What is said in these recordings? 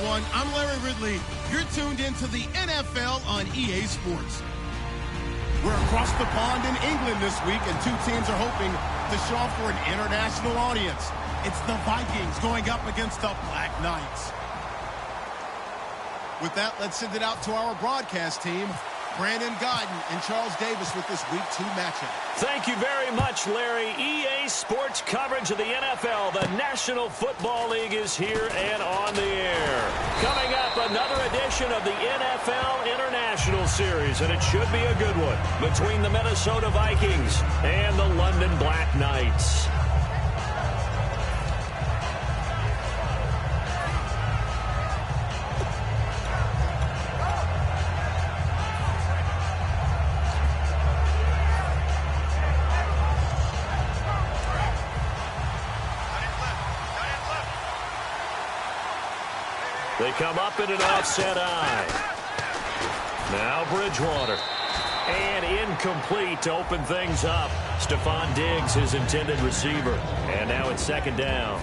everyone. I'm Larry Ridley. You're tuned into the NFL on EA Sports. We're across the pond in England this week, and two teams are hoping to show off for an international audience. It's the Vikings going up against the Black Knights. With that, let's send it out to our broadcast team. Brandon Godden and Charles Davis with this Week 2 matchup. Thank you very much, Larry. EA Sports coverage of the NFL. The National Football League is here and on the air. Coming up, another edition of the NFL International Series, and it should be a good one, between the Minnesota Vikings and the London Black Knights. They come up in an offset eye. Now Bridgewater. And incomplete to open things up. Stephon Diggs, his intended receiver. And now it's second down.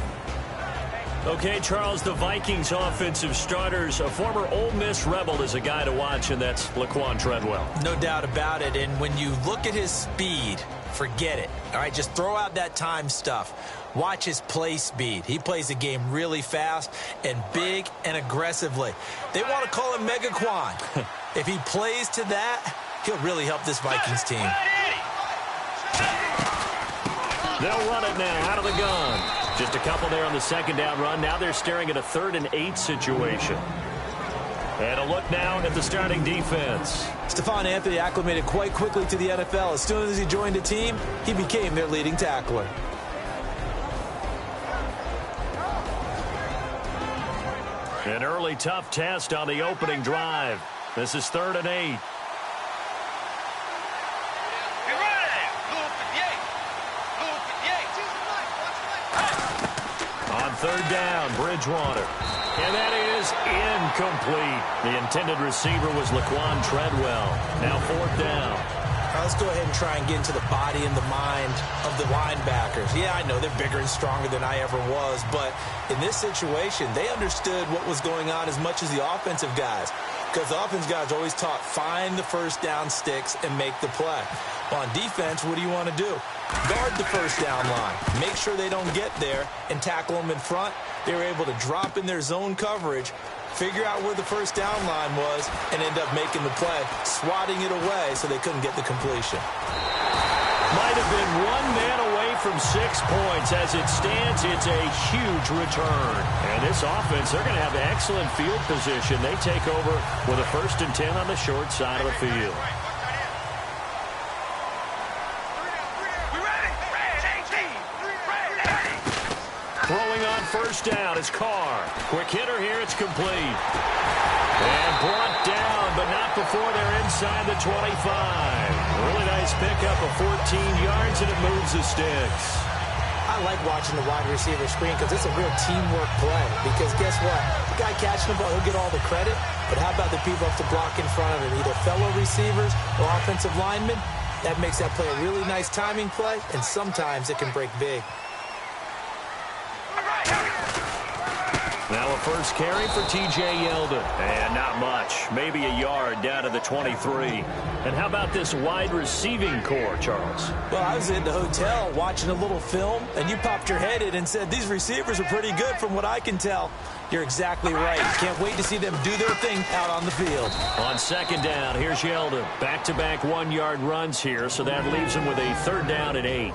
Okay, Charles, the Vikings offensive starters, a former Ole Miss Rebel is a guy to watch, and that's Laquan Treadwell. No doubt about it. And when you look at his speed, forget it. All right, just throw out that time stuff. Watch his play speed. He plays the game really fast and big and aggressively. They want to call him Megaquan. If he plays to that, he'll really help this Vikings team. They'll run it now out of the gun. Just a couple there on the second down run. Now they're staring at a 3rd and 8 situation. And a look now at the starting defense. Stephon Anthony acclimated quite quickly to the NFL. As soon as he joined the team, he became their leading tackler. An early tough test on the opening drive. This is 3rd and 8. On 3rd down, Bridgewater. And that is incomplete. The intended receiver was Laquan Treadwell. Now 4th down. Let's go ahead and try and get into the body and the mind of the linebackers. Yeah, I know they're bigger and stronger than I ever was, but in this situation, they understood what was going on as much as the offensive guys, because the offensive guys always taught find the first down sticks and make the play. On defense, what do you want to do? Guard the first down line. Make sure they don't get there and tackle them in front. They were able to drop in their zone coverage, figure out where the first down line was, and end up making the play, swatting it away so they couldn't get the completion. Might have been one man away from 6 points. As it stands, it's a huge return. And this offense, they're going to have excellent field position. They take over with a 1st and 10 on the short side of the field. Throwing on 1st down is Carr. Quick hitter here, it's complete. And brought down, but not before they're inside the 25. Really nice pickup of 14 yards, and it moves the sticks. I like watching the wide receiver screen because it's a real teamwork play. Because guess what? The guy catching the ball, he'll get all the credit. But how about the people up to block in front of him, either fellow receivers or offensive linemen? That makes that play a really nice timing play, and sometimes it can break big. Now a first carry for T.J. Yeldon. And not much. Maybe a yard down to the 23. And how about this wide receiving core, Charles? Well, I was in the hotel watching a little film, and you popped your head in and said, these receivers are pretty good from what I can tell. You're exactly right. Can't wait to see them do their thing out on the field. On 2nd down, here's Yeldon. Back-to-back 1-yard runs here, so that leaves him with a 3rd down and 8.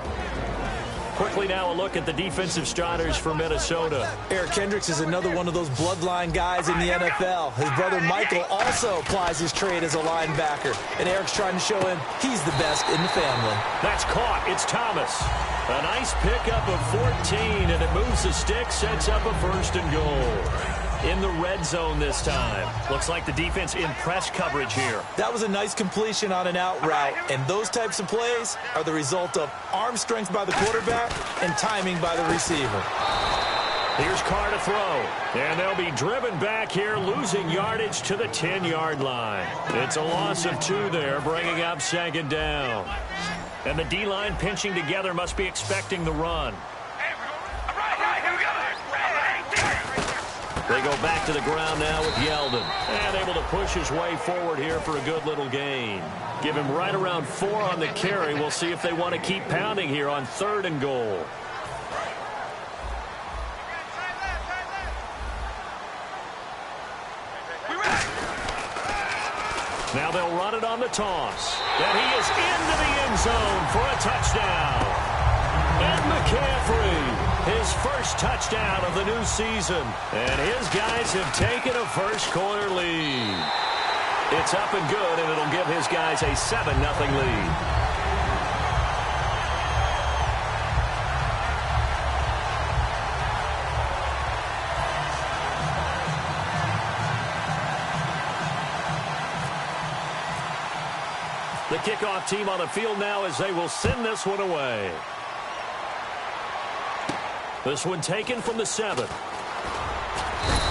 Quickly now a look at the defensive starters for Minnesota. Eric Kendricks is another one of those bloodline guys in the NFL. His brother Michael also plies his trade as a linebacker. And Eric's trying to show him he's the best in the family. That's caught. It's Thomas. A nice pickup of 14, and it moves the stick, sets up a 1st and goal. In the red zone this time. Looks like the defense in press coverage here. That was a nice completion on an out route, and those types of plays are the result of arm strength by the quarterback and timing by the receiver. Here's Carr to throw, and they'll be driven back here, losing yardage to the 10-yard line. It's a loss of 2 there, bringing up 2nd down. And the D-line pinching together must be expecting the run. They go back to the ground now with Yeldon. And able to push his way forward here for a good little gain. Give him right around 4 on the carry. We'll see if they want to keep pounding here on 3rd and goal. Now they'll run it on the toss. And he is into the end zone for a touchdown. And McCaffrey, his first touchdown of the new season. And his guys have taken a first-quarter lead. It's up and good, and it'll give his guys a 7-0 lead. The kickoff team on the field now as they will send this one away. This one taken from the 7.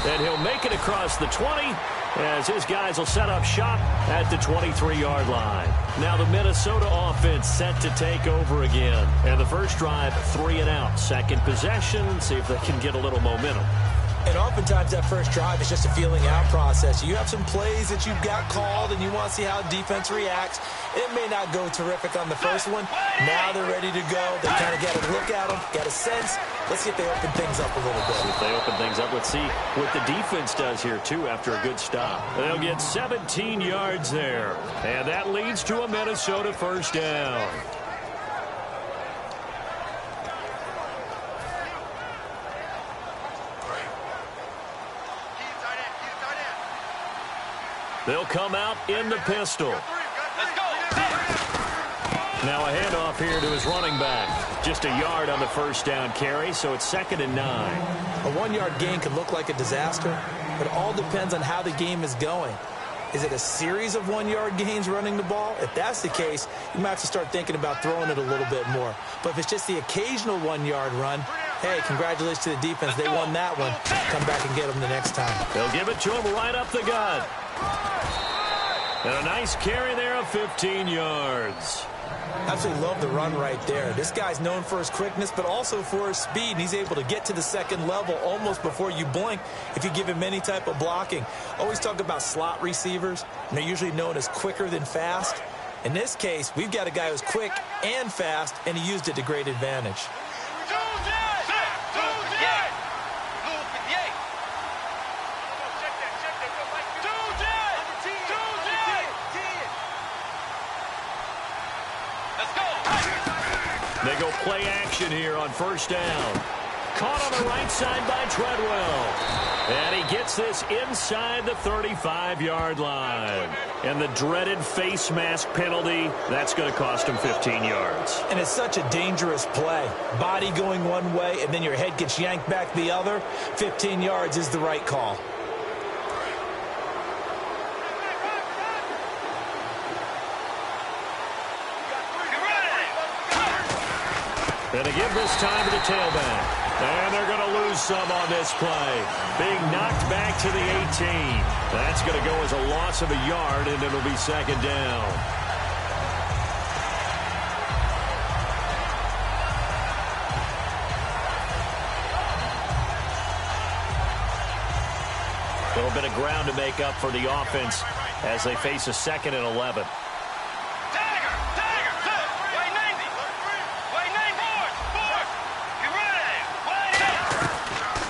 And he'll make it across the 20 as his guys will set up shop at the 23-yard line. Now the Minnesota offense set to take over again. And the first drive, 3 and out. Second possession, see if they can get a little momentum. And oftentimes that first drive is just a feeling out process. You have some plays that you've got called and you want to see how defense reacts. It may not go terrific on the first one. Now they're ready to go. They kind of got to look at them, got a sense. Let's see if they open things up a little bit. See if they open things up. Let's see what the defense does here, too, after a good stop. They'll get 17 yards there. And that leads to a Minnesota first down. They'll come out in the pistol. Now a handoff here to his running back. Just a yard on the first down carry, so it's 2nd and 9. A 1-yard gain can look like a disaster, but it all depends on how the game is going. Is it a series of 1-yard gains running the ball? If that's the case, you might have to start thinking about throwing it a little bit more. But if it's just the occasional 1-yard run, hey, congratulations to the defense. They won that one. Come back and get them the next time. They'll give it to him right up the gut. And a nice carry there of 15 yards. Absolutely love the run right there. This guy's known for his quickness, but also for his speed. And he's able to get to the second level almost before you blink if you give him any type of blocking. Always talk about slot receivers, and they're usually known as quicker than fast. In this case, we've got a guy who's quick and fast, and he used it to great advantage. They go play action here on first down. Caught on the right side by Treadwell. And he gets this inside the 35-yard line. And the dreaded face mask penalty, that's going to cost him 15 yards. And it's such a dangerous play. Body going one way, and then your head gets yanked back the other. 15 yards is the right call. And to give this time to the tailback. And they're going to lose some on this play. Being knocked back to the 18. That's going to go as a loss of a yard, and it'll be 2nd down. A little bit of ground to make up for the offense as they face a 2nd and 11.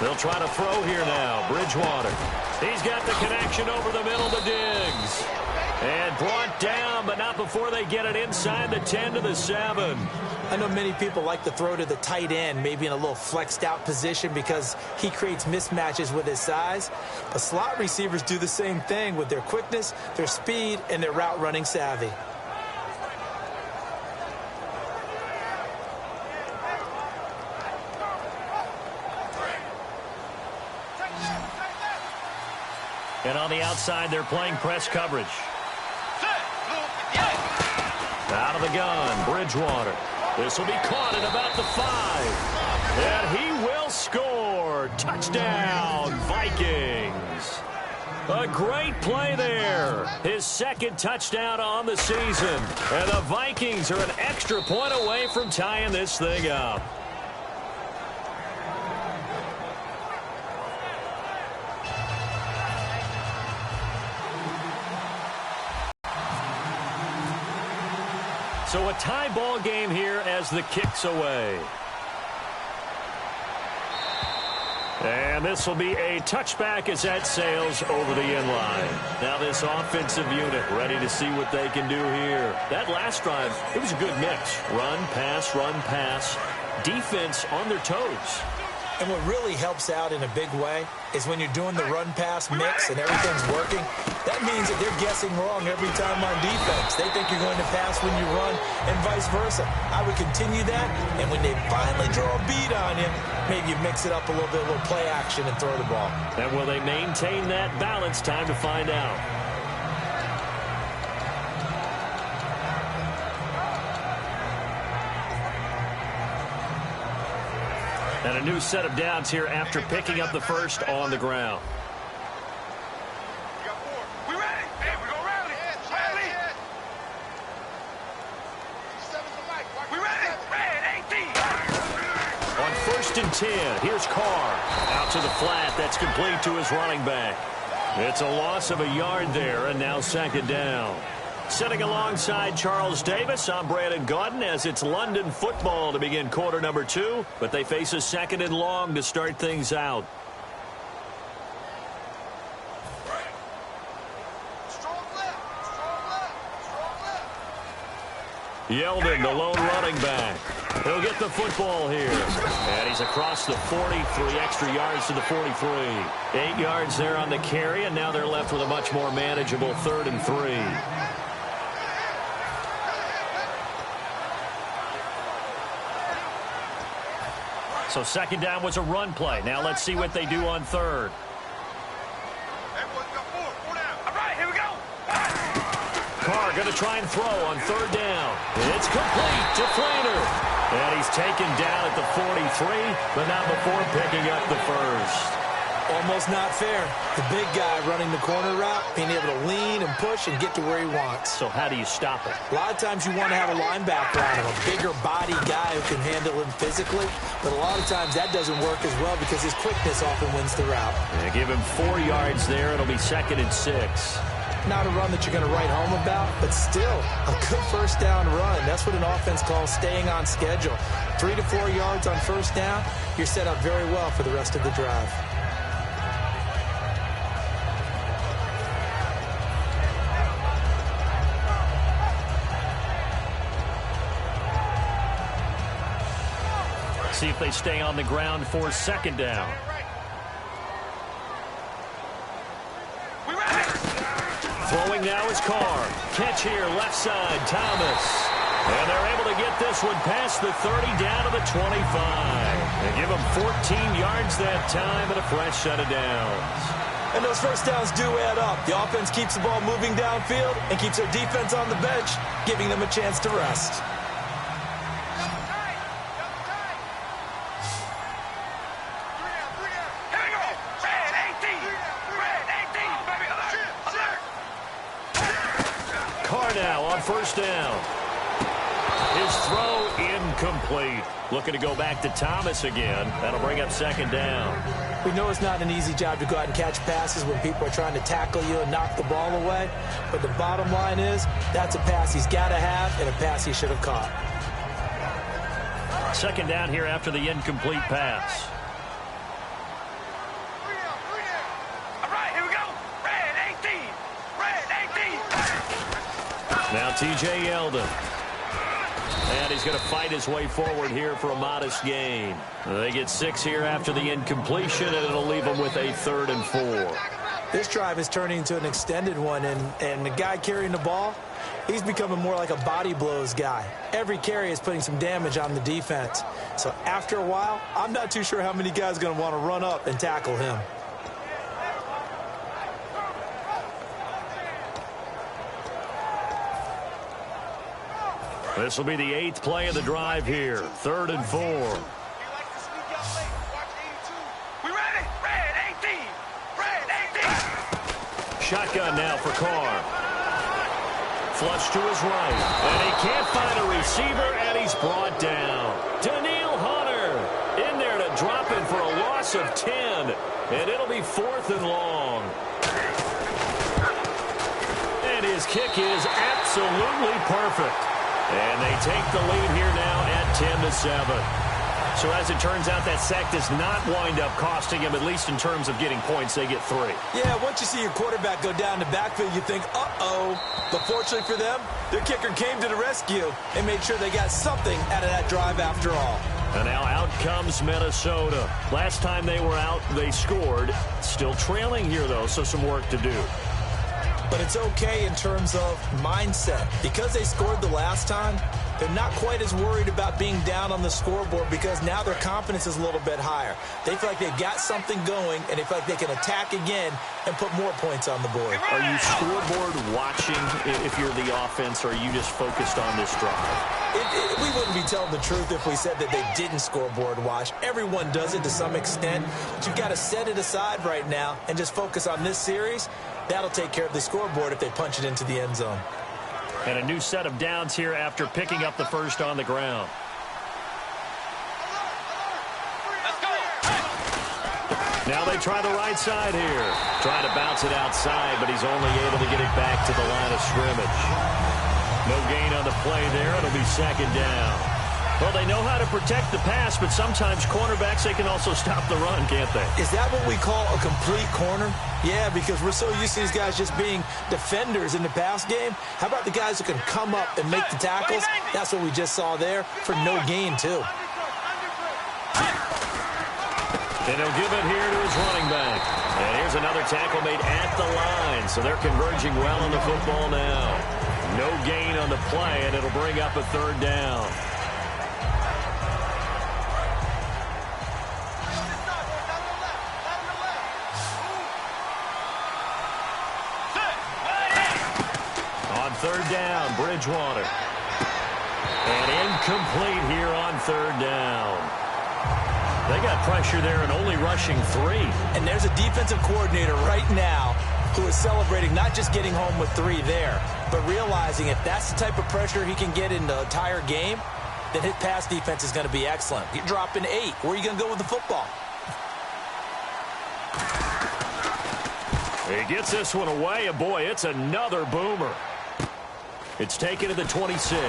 They'll try to throw here now. Bridgewater. He's got the connection over the middle to Diggs. And brought down, but not before they get it inside the 10 to the 7. I know many people like to throw to the tight end, maybe in a little flexed out position because he creates mismatches with his size. But slot receivers do the same thing with their quickness, their speed, and their route running savvy. And on the outside, they're playing press coverage. Out of the gun, Bridgewater. This will be caught at about the 5. And he will score. Touchdown, Vikings. A great play there. His 2nd touchdown on the season. And the Vikings are an extra point away from tying this thing up. So a tie ball game here as the kick's away. And this will be a touchback as that sails over the end line. Now this offensive unit ready to see what they can do here. That last drive, it was a good mix. Run, pass, defense on their toes. And what really helps out in a big way is when you're doing the run-pass mix and everything's working, that means that they're guessing wrong every time on defense. They think you're going to pass when you run and vice versa. I would continue that, and when they finally draw a beat on you, maybe you mix it up a little bit, a little play action and throw the ball. And will they maintain that balance? Time to find out. And a new set of downs here after picking up the first on the ground. We ready? Hey, we go rally. Rally. We ready? Red 18. On 1st and 10, here's Carr. Out to the flat. That's complete to his running back. It's a loss of a yard there, and now 2nd down. Sitting alongside Charles Davis, I'm Brandon Gaudin as it's London football to begin quarter number 2, but they face a 2nd and long to start things out. Yeldon, the lone running back. He'll get the football here. And he's across the 40, 3 extra yards to the 43. 8 yards there on the carry, and now they're left with a much more manageable 3rd and 3. So 2nd down was a run play. Now let's see what they do on 3rd. Carr going to try and throw on 3rd down. It's complete to Flainer. And he's taken down at the 43, but not before picking up the first. Almost not fair. The big guy running the corner route, being able to lean and push and get to where he wants. So how do you stop it? A lot of times you want to have a linebacker on him, a bigger body guy who can handle him physically. But a lot of times that doesn't work as well because his quickness often wins the route. And give him 4 yards there. It'll be 2nd and 6. Not a run that you're going to write home about, but still a good 1st down run. That's what an offense calls staying on schedule. 3 to 4 yards on 1st down, you're set up very well for the rest of the drive. See if they stay on the ground for 2nd down. Throwing now is Carr. Catch here, left side, Thomas. And they're able to get this one past the 30 down to the 25. They give them 14 yards that time and a fresh set of downs. And those 1st downs do add up. The offense keeps the ball moving downfield and keeps their defense on the bench, giving them a chance to rest. Now on 1st down. His throw incomplete. Looking to go back to Thomas again. That'll bring up 2nd down. We know it's not an easy job to go out and catch passes when people are trying to tackle you and knock the ball away. But the bottom line is that's a pass he's got to have and a pass he should have caught. 2nd down here after the incomplete pass. Now T.J. Yeldon. And he's going to fight his way forward here for a modest gain. They get 6 here after the incompletion, and it'll leave them with a 3rd and 4. This drive is turning into an extended one, and the guy carrying the ball, he's becoming more like a body blows guy. Every carry is putting some damage on the defense. So after a while, I'm not too sure how many guys are going to want to run up and tackle him. This will be the 8th play of the drive here. 3rd and 4. Shotgun now for Carr. Flush to his right. And he can't find a receiver, and he's brought down. Daniil Hunter in there to drop him for a loss of 10. And it'll be 4th and long. And his kick is absolutely perfect. And they take the lead here now at 10-7. So as it turns out, that sack does not wind up costing him, at least in terms of getting points. They get 3. Yeah, once you see your quarterback go down the backfield, you think, uh-oh. But fortunately for them, their kicker came to the rescue and made sure they got something out of that drive after all. And now out comes Minnesota. Last time they were out, they scored. Still trailing here, though, so some work to do. But it's okay in terms of mindset. Because they scored the last time, they're not quite as worried about being down on the scoreboard because now their confidence is a little bit higher. They feel like they've got something going, and they feel like they can attack again and put more points on the board. Are you scoreboard watching if you're the offense, or are you just focused on this drive? We wouldn't be telling the truth if we said that they didn't scoreboard watch. Everyone does it to some extent. But you've got to set it aside right now and just focus on this series. That'll take care of the scoreboard if they punch it into the end zone. And a new set of downs here after picking up the first on the ground. Now they try the right side here. Trying to bounce it outside, but he's only able to get it back to the line of scrimmage. No gain on the play there. It'll be second down. Well, they know how to protect the pass, but sometimes cornerbacks, they can also stop the run, can't they? Is that what we call a complete corner? Yeah, because we're so used to these guys just being defenders in the pass game. How about the guys who can come up and make the tackles? That's what we just saw there for no gain, too. And he'll give it here to his running back. And here's another tackle made at the line, so they're converging well on the football now. No gain on the play, and it'll bring up a third down. Third down, Bridgewater. And incomplete here on third down. They got pressure there and only rushing 3. And there's a defensive coordinator right now who is celebrating not just getting home with 3 there, but realizing if that's the type of pressure he can get in the entire game, then his pass defense is going to be excellent. You're dropping 8. Where are you going to go with the football? He gets this one away, and boy, it's another boomer. It's taken to the 26. A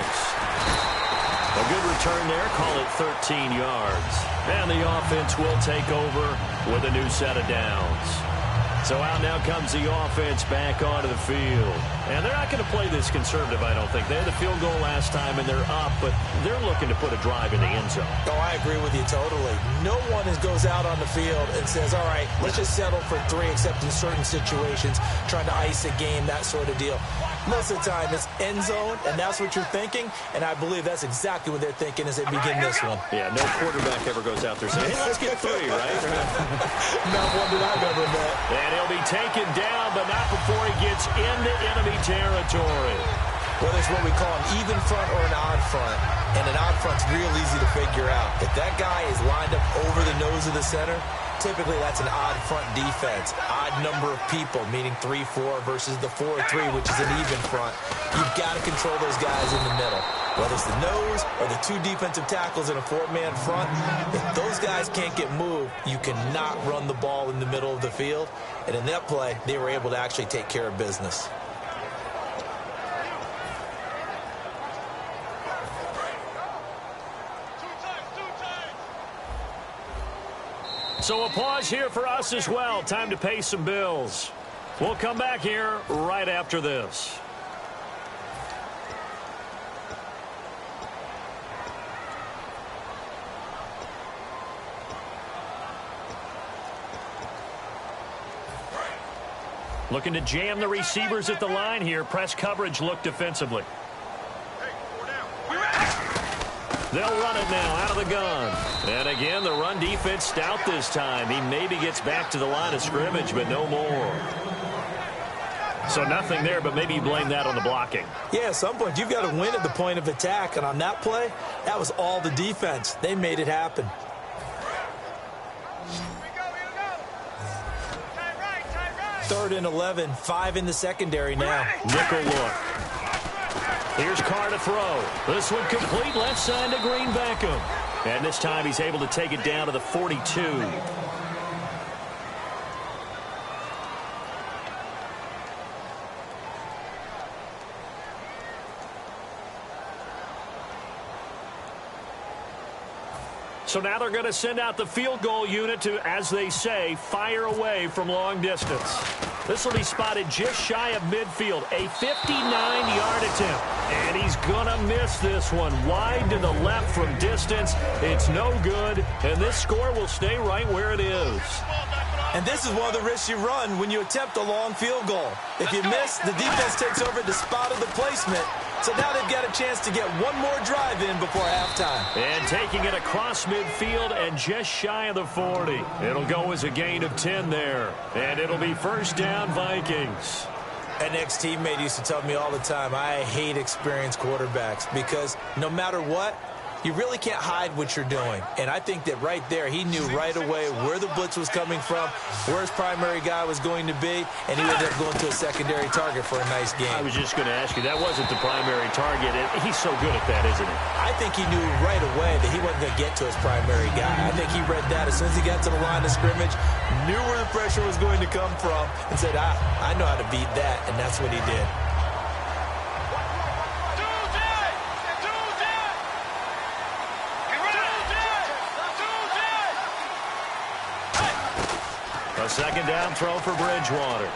good return there. Call it 13 yards. And the offense will take over with a new set of downs. So out now comes the offense back onto the field. And they're not going to play this conservative, I don't think. They had the field goal last time, and they're up, but they're looking to put a drive in the end zone. Oh, I agree with you totally. No one goes out on the field and says, all right, let's just settle for 3, except in certain situations, trying to ice a game, that sort of deal. Most of the time, it's end zone, and that's what you're thinking, and I believe that's exactly what they're thinking as they begin this one. Yeah, no quarterback ever goes out there saying, hey, let's get 3, right? Not one that I've ever met. And he'll be taken down, but not before he gets into enemy territory. Well, there's what we call an even front or an odd front, and an odd front's real easy to figure out. If that guy is lined up over the nose of the center, typically that's an odd front defense. Odd number of people, meaning 3-4 versus the 4-3, which is an even front. You've got to control those guys in the middle. Whether it's the nose or the 2 defensive tackles in a 4-man front, if those guys can't get moved, you cannot run the ball in the middle of the field. And in that play, they were able to actually take care of business. So a pause here for us as well. Time to pay some bills. We'll come back here right after this. Looking to jam the receivers at the line here. Press coverage look defensively. They'll run it now out of the gun. And again, the run defense stout this time. He maybe gets back to the line of scrimmage, but no more. So nothing there, but maybe you blame that on the blocking. Yeah, at some point, you've got to win at the point of attack. And on that play, that was all the defense. They made it happen. Third and 11, 5 in the secondary now. Nickel look. Here's Carr to throw. This one complete left side to Green Beckham. And this time he's able to take it down to the 42. So now they're going to send out the field goal unit to, as they say, fire away from long distance. This will be spotted just shy of midfield, a 59-yard attempt. And he's going to miss this one wide to the left from distance. It's no good, and this score will stay right where it is. And this is one of the risks you run when you attempt a long field goal. If you miss, the defense takes over the spot of the placement. So now they've got a chance to get one more drive in before halftime. And taking it across midfield and just shy of the 40. It'll go as a gain of 10 there. And it'll be first down, Vikings. An ex-teammate used to tell me all the time, I hate experienced quarterbacks because no matter what, you really can't hide what you're doing. And I think that right there, he knew right away where the blitz was coming from, where his primary guy was going to be, and he ended up going to a secondary target for a nice game. I was just going to ask you, that wasn't the primary target. He's so good at that, isn't he? I think he knew right away that he wasn't going to get to his primary guy. I think he read that as soon as he got to the line of scrimmage, knew where the pressure was going to come from, and said, I know how to beat that, and that's what he did. A second down throw for Bridgewater.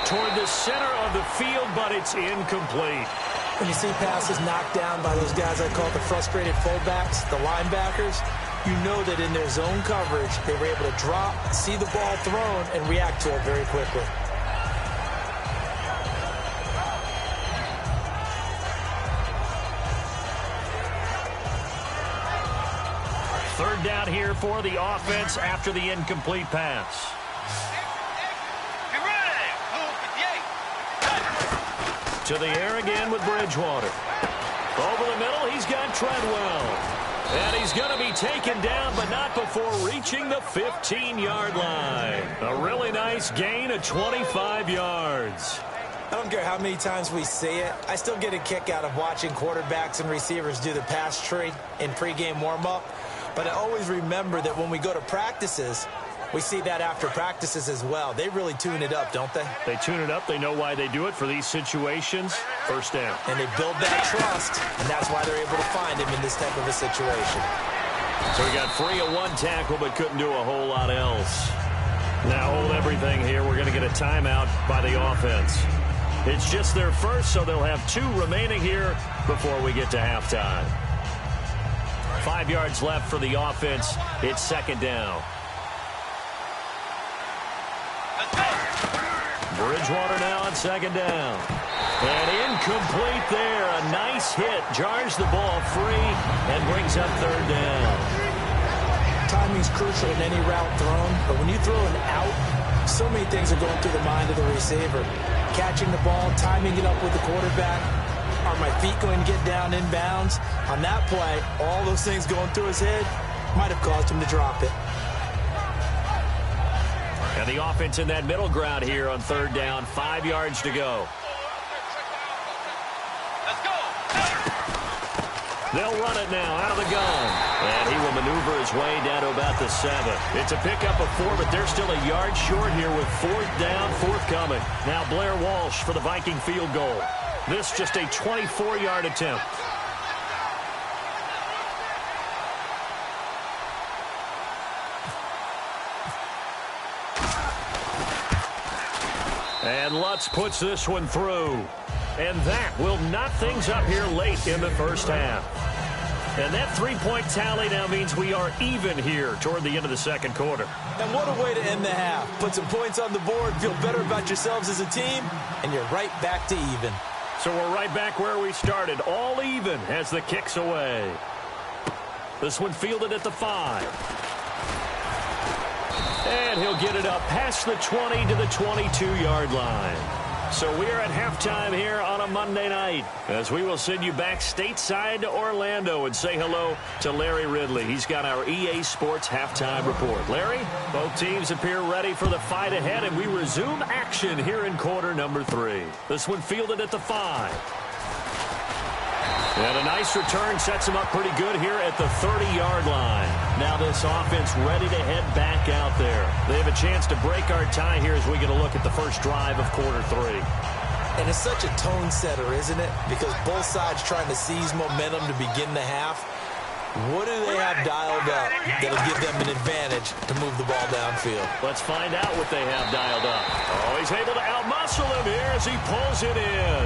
Toward the center of the field, but it's incomplete. When you see passes knocked down by those guys I call the frustrated fullbacks, the linebackers, you know that in their zone coverage, they were able to drop, see the ball thrown, and react to it very quickly. Third down here for the offense after the incomplete pass. To the air again with Bridgewater. Over the middle, he's got Treadwell. And he's going to be taken down, but not before reaching the 15-yard line. A really nice gain of 25 yards. I don't care how many times we see it. I still get a kick out of watching quarterbacks and receivers do the pass tree in pregame warm-up. But I always remember that when we go to practices, we see that after practices as well. They really tune it up, don't they? They tune it up. They know why they do it for these situations. First down. And they build that trust, and that's why they're able to find him in this type of a situation. So we got free of one tackle, but couldn't do a whole lot else. Now hold everything here. We're going to get a timeout by the offense. It's just their first, so they'll have 2 remaining here before we get to halftime. 5 yards left for the offense. It's second down. Bridgewater now on second down. And incomplete there. A nice hit. Jars the ball free and brings up third down. Timing's crucial in any route thrown, but when you throw an out, so many things are going through the mind of the receiver. Catching the ball, timing it up with the quarterback. Are my feet going to get down inbounds? On that play, all those things going through his head might have caused him to drop it. And the offense in that middle ground here on third down. 5 yards to go. Let's go. They'll run it now out of the gun. And he will maneuver his way down to about the 7. It's a pickup of 4, but they're still a yard short here with fourth down forthcoming. Now Blair Walsh for the Viking field goal. This just a 24-yard attempt. And Lutz puts this one through. And that will knot things up here late in the first half. And that three-point tally now means we are even here toward the end of the second quarter. And what a way to end the half. Put some points on the board, feel better about yourselves as a team, and you're right back to even. So we're right back where we started, all even as the kick's away. This one fielded at the 5. And he'll get it up past the 20 to the 22-yard line. So we are at halftime here on a Monday night as we will send you back stateside to Orlando and say hello to Larry Ridley. He's got our EA Sports halftime report. Larry, both teams appear ready for the fight ahead, and we resume action here in quarter number 3. This one fielded at the 5. And a nice return sets him up pretty good here at the 30-yard line. Now this offense ready to head back out there. They have a chance to break our tie here as we get a look at the first drive of quarter 3. And it's such a tone setter, isn't it? Because both sides trying to seize momentum to begin the half. What do they have dialed up that'll give them an advantage to move the ball downfield? Let's find out what they have dialed up. Oh, he's able to outmuscle him here as he pulls it in.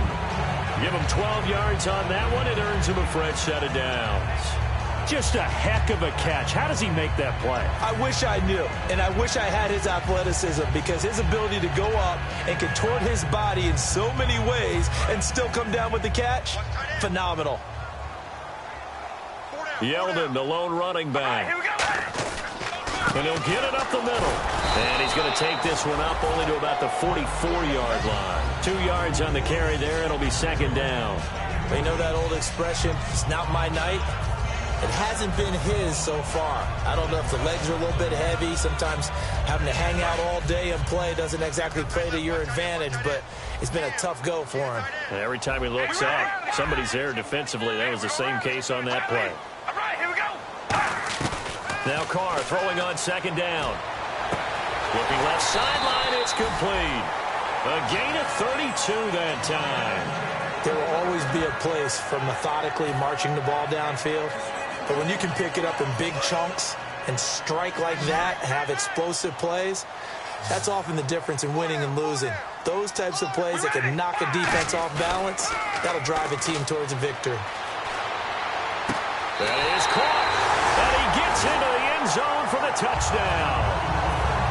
Give him 12 yards on that one. It earns him a fresh set of downs. Just a heck of a catch. How does he make that play? I wish I knew, and I wish I had his athleticism, because his ability to go up and contort his body in so many ways and still come down with the catch, phenomenal. Yeldon, the lone running back. And he'll get it up the middle. And he's going to take this one up only to about the 44-yard line. 2 yards on the carry there. It'll be second down. You know that old expression, it's not my night? It hasn't been his so far. I don't know if the legs are a little bit heavy. Sometimes having to hang out all day and play doesn't exactly play to your advantage, but it's been a tough go for him. And every time he looks up, somebody's there defensively. That was the same case on that play. All right, here we go. Now Carr throwing on second down. Looking left sideline, it's complete. A gain of 32 that time. There will always be a place for methodically marching the ball downfield. But when you can pick it up in big chunks and strike like that, have explosive plays, that's often the difference in winning and losing. Those types of plays that can knock a defense off balance, that'll drive a team towards a victory. That is caught. And he gets into the end zone for the touchdown.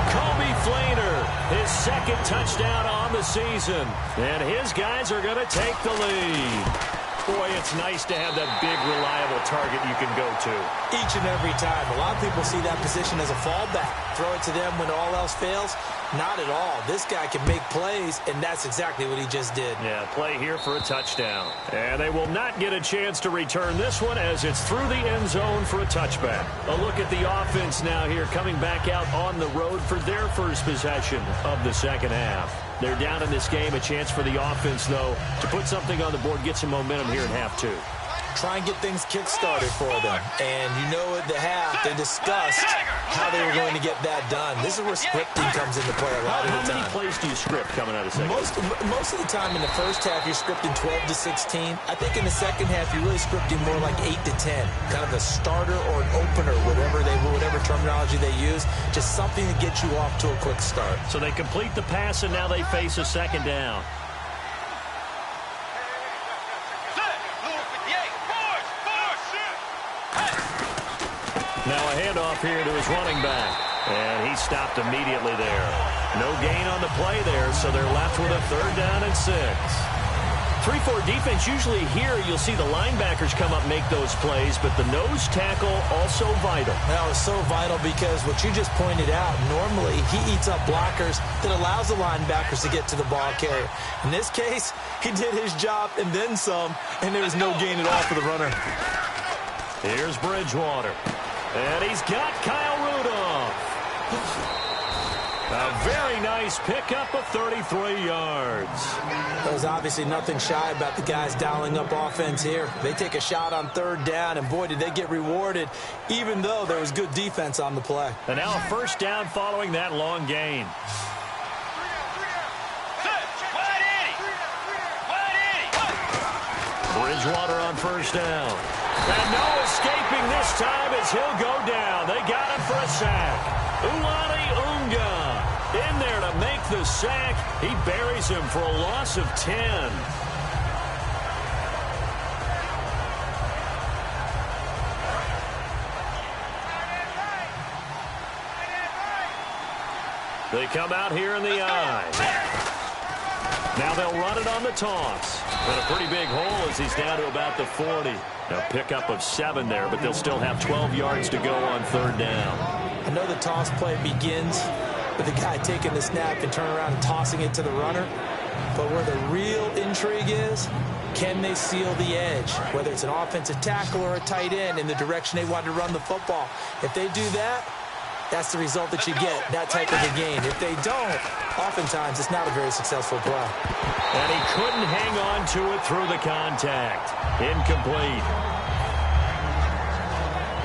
Kobe Flainer, his second touchdown on the season. And his guys are going to take the lead. Boy, it's nice to have that big, reliable target you can go to. Each and every time. A lot of people see that position as a fallback. Throw it to them when all else fails. Not at all. This guy can make plays, and that's exactly what he just did. Yeah, play here for a touchdown. And they will not get a chance to return this one as it's through the end zone for a touchback. A look at the offense now here coming back out on the road for their first possession of the second half. They're down in this game. A chance for the offense, though, to put something on the board, get some momentum here in half two. Try and get things kick-started for them. And you know at the half, they discussed how they were going to get that done. This is where scripting comes into play a lot of the time. How many plays do you script coming out of second? Most of the time in the first half, you're scripting 12 to 16. I think in the second half, you're really scripting more like 8 to 10. Kind of a starter or an opener, whatever terminology they use. Just something to get you off to a quick start. So they complete the pass, and now they face a second down. Now a handoff here to his running back. And he stopped immediately there. No gain on the play there, so they're left with a third down and 6. 3-4 defense, usually here you'll see the linebackers come up make those plays, but the nose tackle also vital. That was so vital because what you just pointed out, normally he eats up blockers that allows the linebackers to get to the ball carrier. In this case, he did his job and then some, and there was no gain at all for the runner. Here's Bridgewater. And he's got Kyle Rudolph. A very nice pickup of 33 yards. There's obviously nothing shy about the guys dialing up offense here. They take a shot on third down, and boy, did they get rewarded, even though there was good defense on the play. And now a first down following that long gain. Bridgewater on first down. And no escaping this time as he'll go down. They got him for a sack. Ulani Unga in there to make the sack. He buries him for a loss of 10. They come out here in the eye. Now they'll run it on the toss. And a pretty big hole as he's down to about the 40. A pickup of 7 there, but they'll still have 12 yards to go on third down. I know the toss play begins with the guy taking the snap and turning around and tossing it to the runner. But where the real intrigue is, can they seal the edge? Whether it's an offensive tackle or a tight end in the direction they want to run the football. If they do that, that's the result that you get, that type of a gain. If they don't, oftentimes it's not a very successful play. And he couldn't hang on to it through the contact. Incomplete.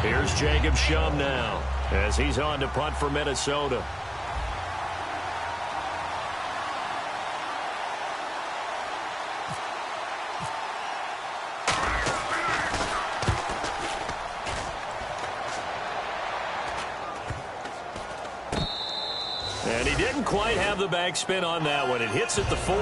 Here's Jacob Shum now as he's on to punt for Minnesota. Didn't quite have the backspin on that one. It hits at the 4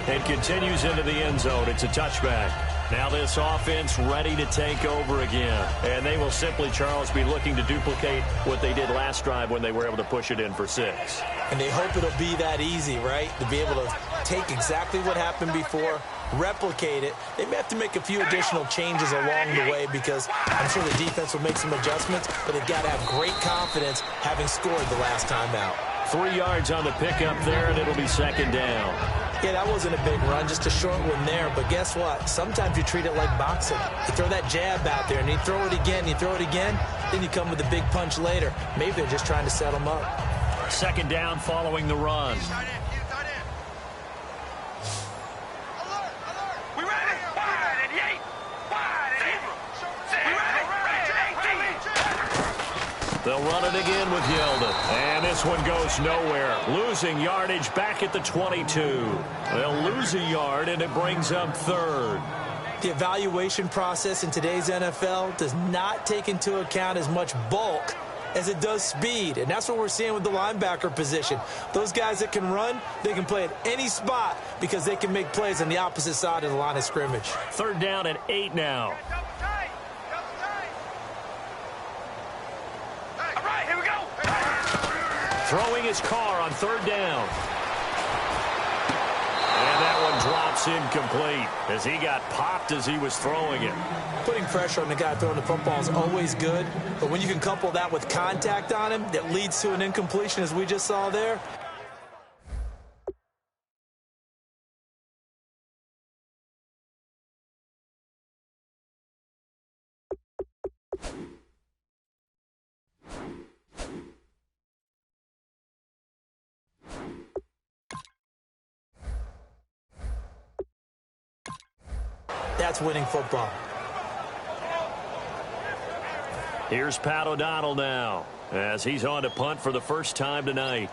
and continues into the end zone. It's a touchback. Now this offense ready to take over again. And they will simply, Charles, be looking to duplicate what they did last drive when they were able to push it in for 6. And they hope it'll be that easy, right? To be able to take exactly what happened before, replicate it. They may have to make a few additional changes along the way because I'm sure the defense will make some adjustments, but they've got to have great confidence having scored the last time out. 3 yards on the pickup there, and it'll be 2nd down. Yeah, that wasn't a big run, just a short one there. But guess what? Sometimes you treat it like boxing. You throw that jab out there, and you throw it again, you throw it again, then you come with a big punch later. Maybe they're just trying to set them up. 2nd down following the run. We ready? Wide and 8. Wide and 8. We ready? They'll run it again with Yeldon. And this one goes nowhere. Losing yardage back at the 22. They'll lose a yard, and it brings up 3rd. The evaluation process in today's NFL does not take into account as much bulk as it does speed. And that's what we're seeing with the linebacker position. Those guys that can run, they can play at any spot because they can make plays on the opposite side of the line of scrimmage. 3rd down and 8 now. All right, here we go. Throwing his car on 3rd down. And that one drops incomplete as he got popped as he was throwing it. Putting pressure on the guy throwing the football is always good, but when you can couple that with contact on him that leads to an incompletion as we just saw there. That's winning football. Here's Pat O'Donnell now as he's on to punt for the first time tonight.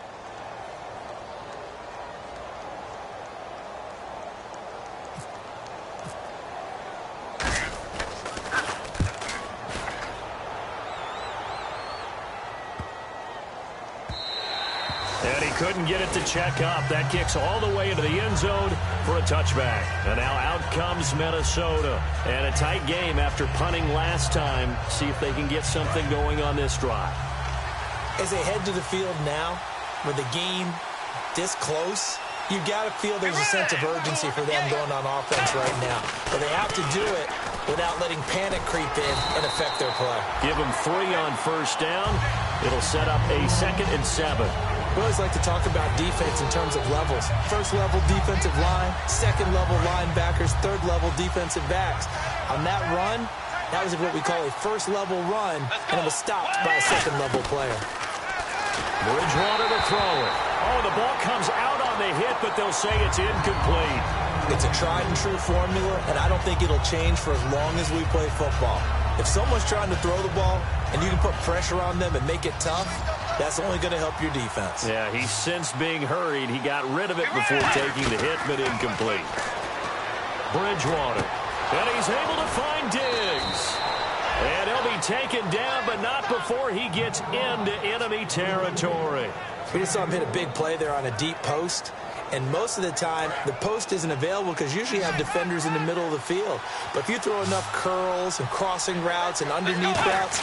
And he couldn't get it to check up. That kicks all the way into the end zone for a touchback. And now out comes Minnesota. And a tight game after punting last time. See if they can get something going on this drive. As they head to the field now, with the game this close, you've got to feel there's a sense of urgency for them going on offense right now. But they have to do it without letting panic creep in and affect their play. Give them 3 on 1st down. It'll set up a 2nd and 7. We always like to talk about defense in terms of levels. 1st level defensive line, 2nd level linebackers, 3rd level defensive backs. On that run, that was what we call a 1st level run, and it was stopped by a 2nd level player. Bridgewater to throw it. Oh, the ball comes out on the hit, but they'll say it's incomplete. It's a tried and true formula, and I don't think it'll change for as long as we play football. If someone's trying to throw the ball and you can put pressure on them and make it tough, that's only going to help your defense. Yeah, he's since being hurried. He got rid of it before taking the hit, but incomplete. Bridgewater. And he's able to find Diggs. And he'll be taken down, but not before he gets into enemy territory. We just saw him hit a big play there on a deep post. And most of the time, the post isn't available because usually you have defenders in the middle of the field. But if you throw enough curls and crossing routes and underneath routes,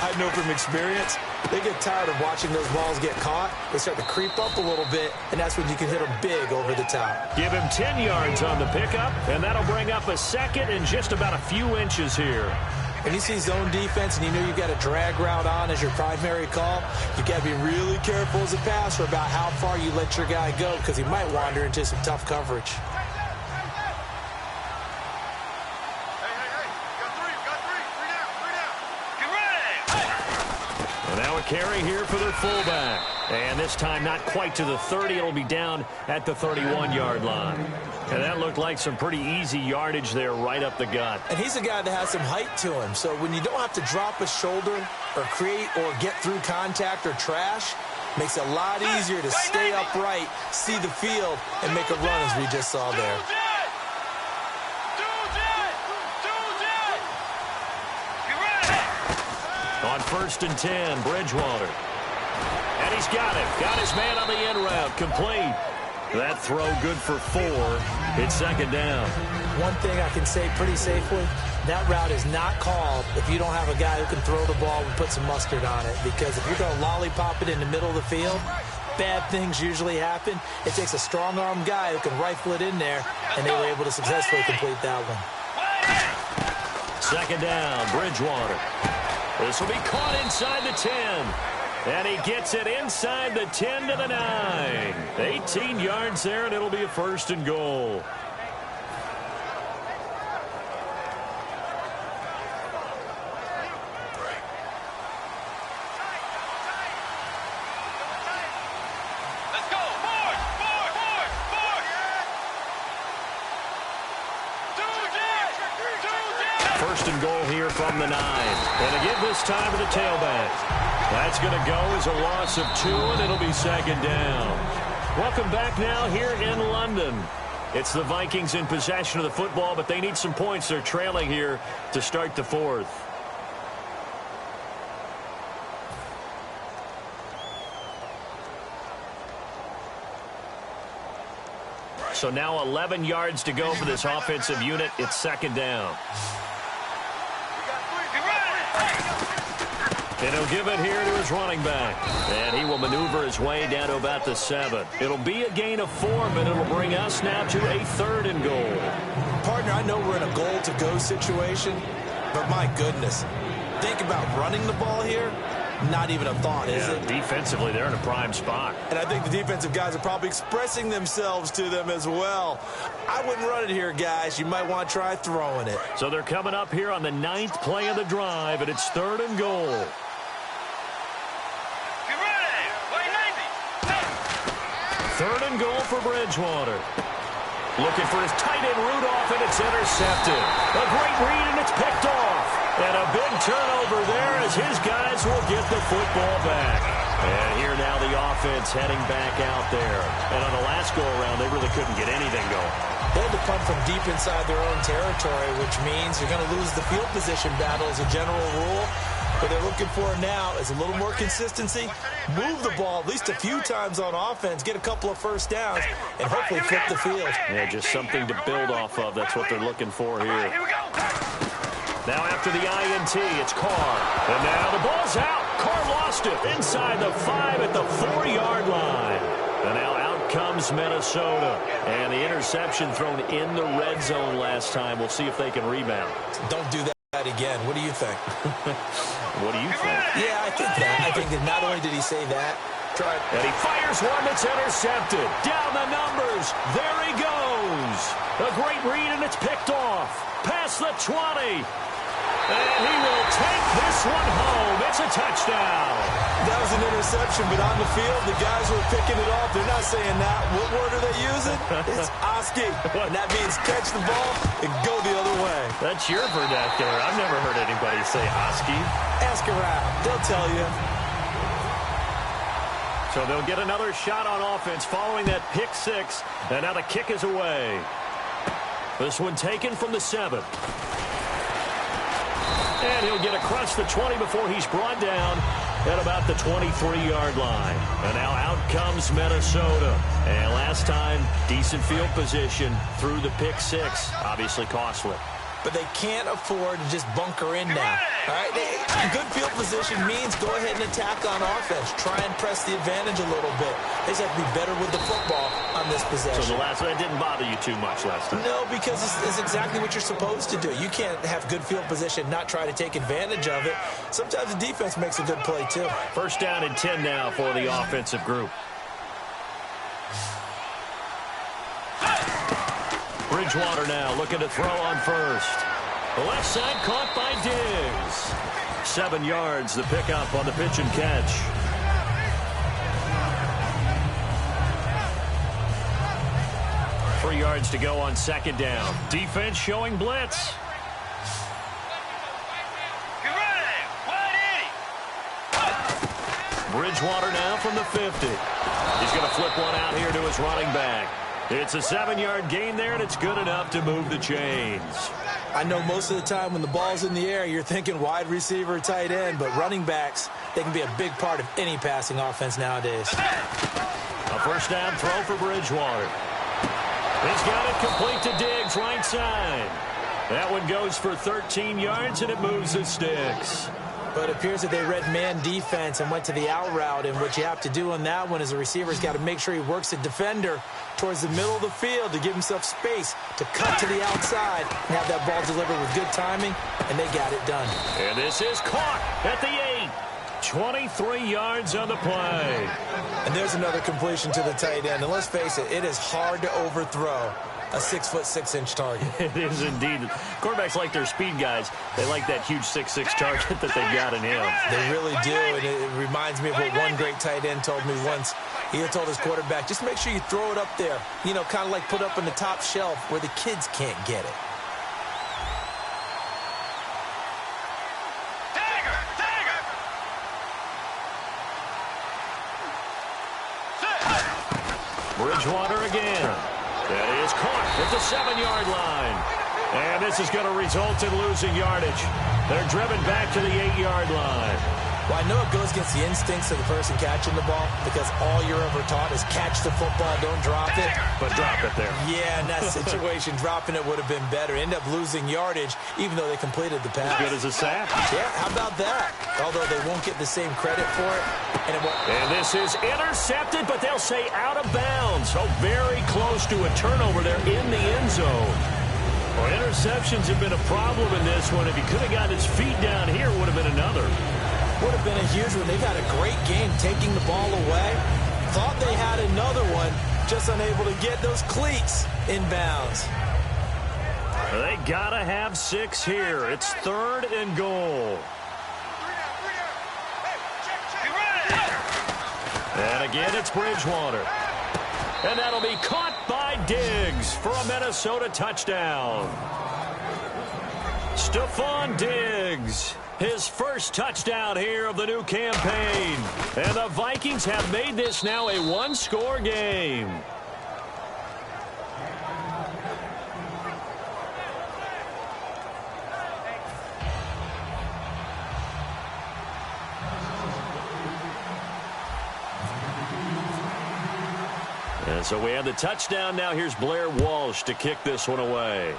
I know from experience, they get tired of watching those balls get caught. They start to creep up a little bit, and that's when you can hit them big over the top. Give him 10 yards on the pickup, and that'll bring up a 2nd and just about a few inches here. When you see zone defense and you know you've got a drag route on as your primary call, you've got to be really careful as a passer about how far you let your guy go because he might wander into some tough coverage. Hey, got three. Three down. Get ready. And now a carry here for their fullback. And this time not quite to the 30. It'll be down at the 31-yard line. And that looked like some pretty easy yardage there right up the gut. And he's a guy that has some height to him. So when you don't have to drop a shoulder or create or get through contact or trash, makes it a lot easier to stay upright, see the field, and make a run as we just saw there. On 1st and 10, Bridgewater. And he's got it. Got his man on the in route. Complete. That throw good for 4. It's second down. One thing I can say pretty safely, that route is not called if you don't have a guy who can throw the ball and put some mustard on it. Because if you're going to lollipop it in the middle of the field, bad things usually happen. It takes a strong-arm guy who can rifle it in there, and they were able to successfully complete that one. Second down, Bridgewater. This will be caught inside the 10. And he gets it inside the 10 to the 9. 18 yards there, and it'll be a first and goal. First and goal here from the 9. And again this time to the tailback. That's going to go as a loss of 2, and it'll be second down. Welcome back now here in London. It's the Vikings in possession of the football, but they need some points. They're trailing here to start the 4th. So now 11 yards to go for this offensive unit. It's second down. And he'll give it here to his running back. And he will maneuver his way down to about the 7. It'll be a gain of 4, but it'll bring us now to a 3rd and goal. Partner, I know we're in a goal-to-go situation, but my goodness, think about running the ball here. Not even a thought, is it? Defensively, they're in a prime spot. And I think the defensive guys are probably expressing themselves to them as well. I wouldn't run it here, guys. You might want to try throwing it. So they're coming up here on the 9th play of the drive, and it's 3rd and goal. 3rd and goal for Bridgewater. Looking for his tight end Rudolph, and it's intercepted. A great read, and it's picked off. And a big turnover there as his guys will get the football back. And here now the offense heading back out there. And on the last go-around, they really couldn't get anything going. They had to come from deep inside their own territory, which means you're going to lose the field position battle as a general rule. What they're looking for now is a little more consistency, move the ball at least a few times on offense, get a couple of first downs, and hopefully flip the field. Yeah, just something to build off of. That's what they're looking for here. Now after the INT, it's Carr. And now the ball's out. Carr lost it inside the 5 at the 4-yard line. And now out comes Minnesota. And the interception thrown in the red zone last time. We'll see if they can rebound. Don't do that again. What do you think? What do you think? Yeah, I think that. I think that not only did he say that, and he fires one that's intercepted. Down the numbers. There he goes. A great read, and it's picked off. Past the 20. And he will take this one home. It's a touchdown. That was an interception, but on the field, the guys were picking it off. They're not saying that. What word are they using? It's Oski. And that means catch the ball and go the other way. That's your vernacular. I've never heard anybody say Oski. Ask around. They'll tell you. So they'll get another shot on offense following that pick 6. And now the kick is away. This one taken from the 7. And he'll get across the 20 before he's brought down at about the 23-yard line. And now out comes Minnesota. And last time, decent field position through the pick 6. Obviously costly. But they can't afford to just bunker in now. All right? Good field position means go ahead and attack on offense. Try and press the advantage a little bit. They just have to be better with the football on this possession. So the last one didn't bother you too much last time? No, because it's exactly what you're supposed to do. You can't have good field position, not try to take advantage of it. Sometimes the defense makes a good play, too. First down and 10 now for the offensive group. Bridgewater now looking to throw on first. The left side caught by Diggs. 7 yards, the pickup on the pitch and catch. Three yards to go on second down. Defense showing blitz. Bridgewater now from the 50. He's going to flip one out here to his running back. It's a 7-yard gain there, and it's good enough to move the chains. I know most of the time when the ball's in the air, you're thinking wide receiver, tight end, but running backs, they can be a big part of any passing offense nowadays. A first down throw for Bridgewater. He's got it complete to Diggs, right side. That one goes for 13 yards, and it moves the sticks. But it appears that they read man defense and went to the out route, and what you have to do on that one is the receiver's got to make sure he works the defender towards the middle of the field to give himself space to cut to the outside and have that ball delivered with good timing, and they got it done. And this is caught at the 8. 23 yards on the play. And there's another completion to the tight end, and let's face it, it is hard to overthrow a 6'6" target. It is indeed. Quarterbacks like their speed guys. They like that huge 6'6" target that they've got in him. They really do, and it reminds me of what one great tight end told me once. He had told his quarterback, just make sure you throw it up there, you know, kind of like put up on the top shelf where the kids can't get it. Bridgewater again. That is caught at the 7-yard line. And this is going to result in losing yardage. They're driven back to the 8-yard line. Well, I know it goes against the instincts of the person catching the ball because all you're ever taught is catch the football, don't drop it. But drop it there. Yeah, in that situation, dropping it would have been better. End up losing yardage, even though they completed the pass. As good as a sack. Yeah, how about that? Although they won't get the same credit for it. And this is intercepted, but they'll say out of bounds. So very close to a turnover there in the end zone. Well, interceptions have been a problem in this one. If he could have gotten his feet down here, it would have been another. Would have been a huge one. They've had a great game taking the ball away. Thought they had another one, just unable to get those cleats in bounds. They got to have 6 here. It's 3rd and goal. And again, it's Bridgewater. And that'll be caught by Diggs for a Minnesota touchdown. Stephon Diggs, his first touchdown here of the new campaign. And the Vikings have made this now a 1-score game. And so we have the touchdown. Now here's Blair Walsh to kick this one away.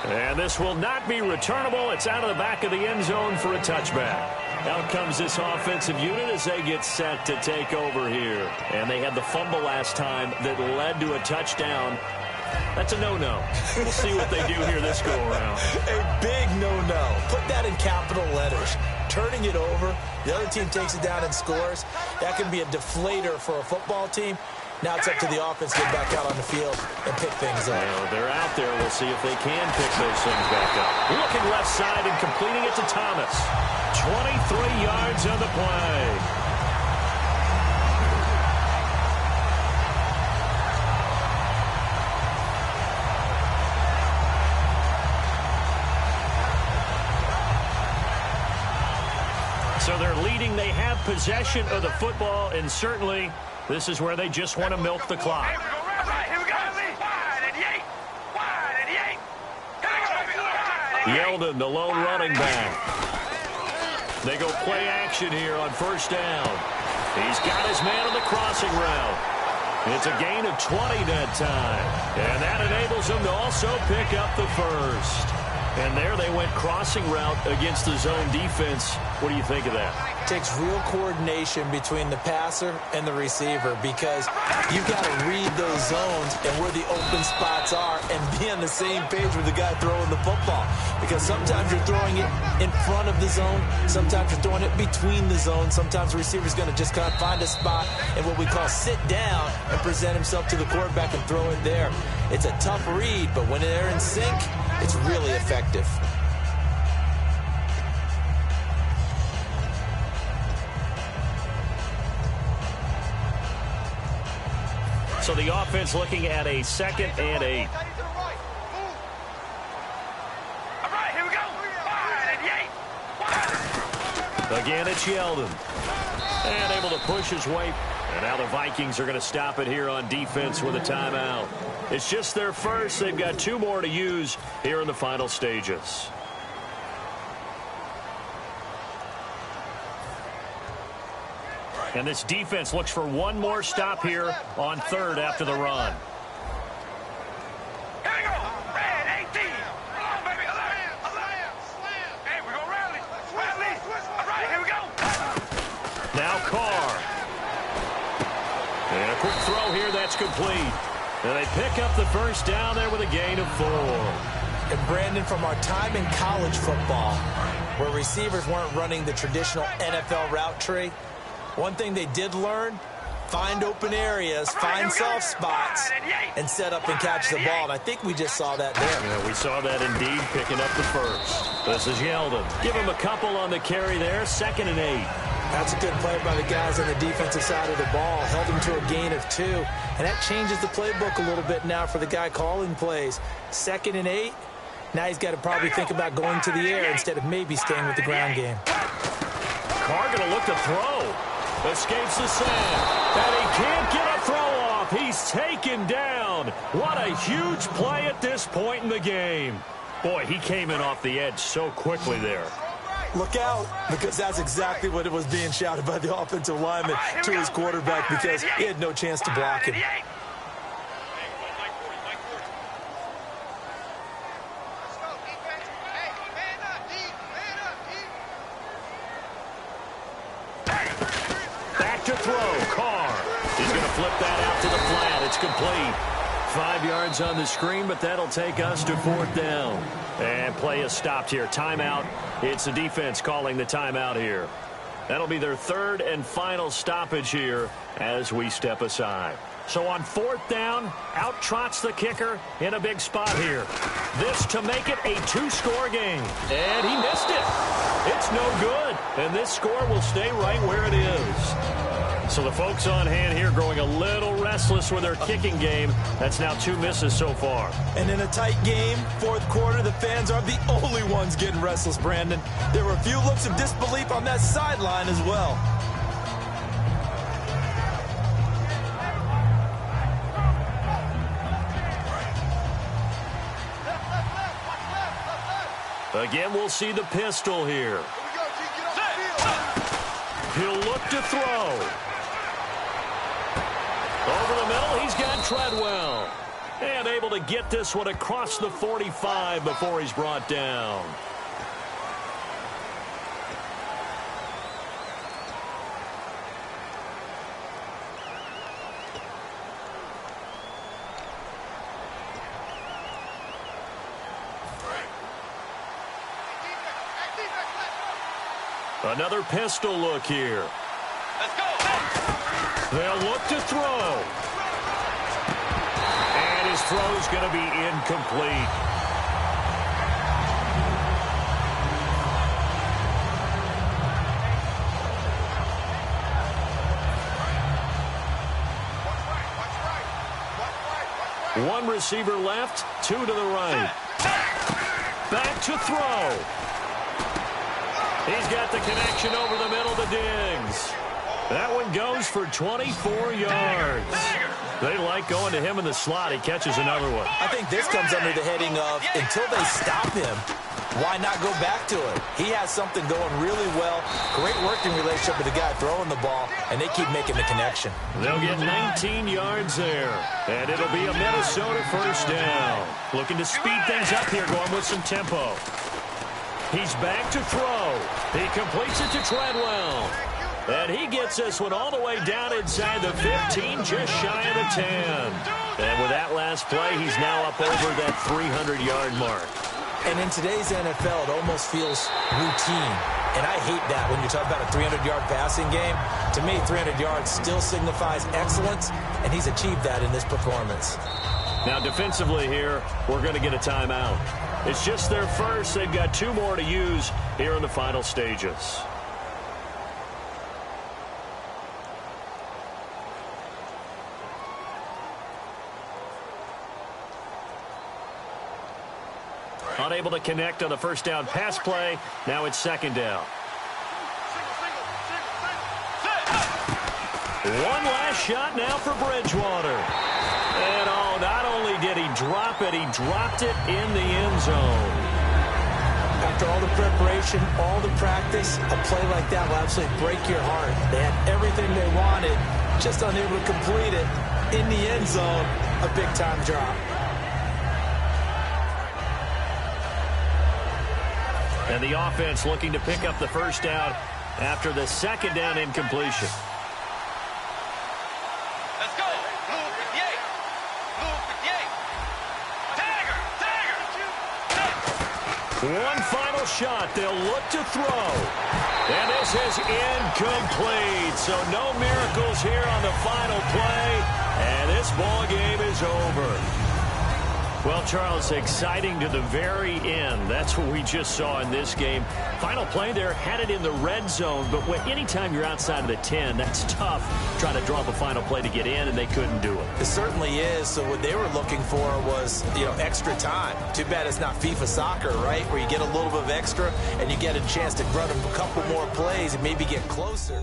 And this will not be returnable. It's out of the back of the end zone for a touchback. Out comes this offensive unit as they get set to take over here. And they had the fumble last time that led to a touchdown. That's a no-no. We'll see what they do here this go-around. A big no-no. Put that in capital letters. Turning it over, the other team takes it down and scores. That can be a deflator for a football team. Now it's up to the offense to get back out on the field and pick things up. Well, they're out there. We'll see if they can pick those things back up. Looking left side and completing it to Thomas. 23 yards on the play. So they're leading. They have possession of the football, and certainly this is where they just want to milk the clock. Here we go. Wide and Yates. Wide and Yates. Yeldon, the lone running back. They go play action here on first down. He's got his man on the crossing route. It's a gain of 20 that time. And that enables them to also pick up the first. And there they went crossing route against the zone defense. What do you think of that? It takes real coordination between the passer and the receiver because you've got to read those zones and where the open spots are and be on the same page with the guy throwing the football. Because sometimes you're throwing it in front of the zone. Sometimes you're throwing it between the zones. Sometimes the receiver's going to just kind of find a spot and what we call sit down and present himself to the quarterback and throw it there. It's a tough read, but when they're in sync, it's really effective. So the offense looking at a 2nd and 8. All right, here we go. Wide and Yates. Wide. Again, it's Yeldon. And able to push his way And now the Vikings are going to stop it here on defense with a timeout. It's just their first. They've got 2 more to use here in the final stages. And this defense looks for one more stop here on 3rd after the run. Here we go. Red 18. Come on, baby. Alert. Hey, we're going to rally. All right, here we go. Now Carr. And a quick throw here that's complete. And they pick up the first down there with a gain of 4. And Brandon, from our time in college football, where receivers weren't running the traditional NFL route tree, one thing they did learn, find open areas, find soft spots, and set up and catch the ball. And I think we just saw that there. Yeah, we saw that indeed, picking up the first. This is Yeldon. Give him a couple on the carry there, 2nd and 8. That's a good play by the guys on the defensive side of the ball. Held him to a gain of 2. And that changes the playbook a little bit now for the guy calling plays. 2nd and 8. Now he's got to probably think about going to the air instead of maybe staying with the ground game. Carr going to look to throw. Escapes the sack. And he can't get a throw off. He's taken down. What a huge play at this point in the game. Boy, he came in off the edge so quickly there. Look out, because that's exactly what it was being shouted by the offensive lineman to his quarterback, because he had no chance to block him. Back to throw. Carr. He's going to flip that out to the flat. It's complete. 5 yards on the screen, but that'll take us to 4th down. And play is stopped here. Timeout. It's the defense calling the timeout here. That'll be their 3rd and final stoppage here as we step aside. So on 4th down, out trots the kicker in a big spot here. This to make it a 2-score game. And he missed it. It's no good. And this score will stay right where it is. So the folks on hand here growing a little restless with their kicking game. That's now 2 misses so far. And in a tight game, 4th quarter, the fans are the only ones getting restless, Brandon. There were a few looks of disbelief on that sideline as well. Again, we'll see the pistol here. He'll look to throw. Over the middle, he's got Treadwell. And able to get this one across the 45 before he's brought down. Another pistol look here. Let's go. They'll look to throw. And his throw's going to be incomplete. One receiver left, 2 to the right. Back to throw. He's got the connection over the middle to Diggs. That one goes for 24 yards. They like going to him in the slot. He catches another one. I think this comes under the heading of, until they stop him, why not go back to it? He has something going really well. Great working relationship with the guy throwing the ball, and they keep making the connection. They'll get 19 yards there, and it'll be a Minnesota first down. Looking to speed things up here, going with some tempo. He's back to throw. He completes it to Treadwell. And he gets this one all the way down inside the 15, just shy of the 10. And with that last play, he's now up over that 300-yard mark. And in today's NFL, it almost feels routine. And I hate that when you talk about a 300-yard passing game. To me, 300 yards still signifies excellence, and he's achieved that in this performance. Now, defensively here, we're going to get a timeout. It's just their first. They've got 2 more to use here in the final stages. Unable to connect on the first down pass play. Now it's 2nd down. One last last shot now for Bridgewater. And oh, not only did he drop it, he dropped it in the end zone. After all the preparation, all the practice, a play like that will absolutely break your heart. They had everything they wanted, just unable to complete it. In the end zone, a big-time drop. And the offense looking to pick up the first down after the second down incompletion. Let's go. Luke, yay. Luke, yay. Tiger, Tiger. One final shot. They'll look to throw. And this is incomplete. So no miracles here on the final play. And this ball game is over. Well, Charles, exciting to the very end. That's what we just saw in this game. Final play there, had it in the red zone, but anytime you're outside of the 10, that's tough trying to draw up a final play to get in, and they couldn't do it. It certainly is. So what they were looking for was, extra time. Too bad it's not FIFA soccer, right, where you get a little bit of extra and you get a chance to run a couple more plays and maybe get closer.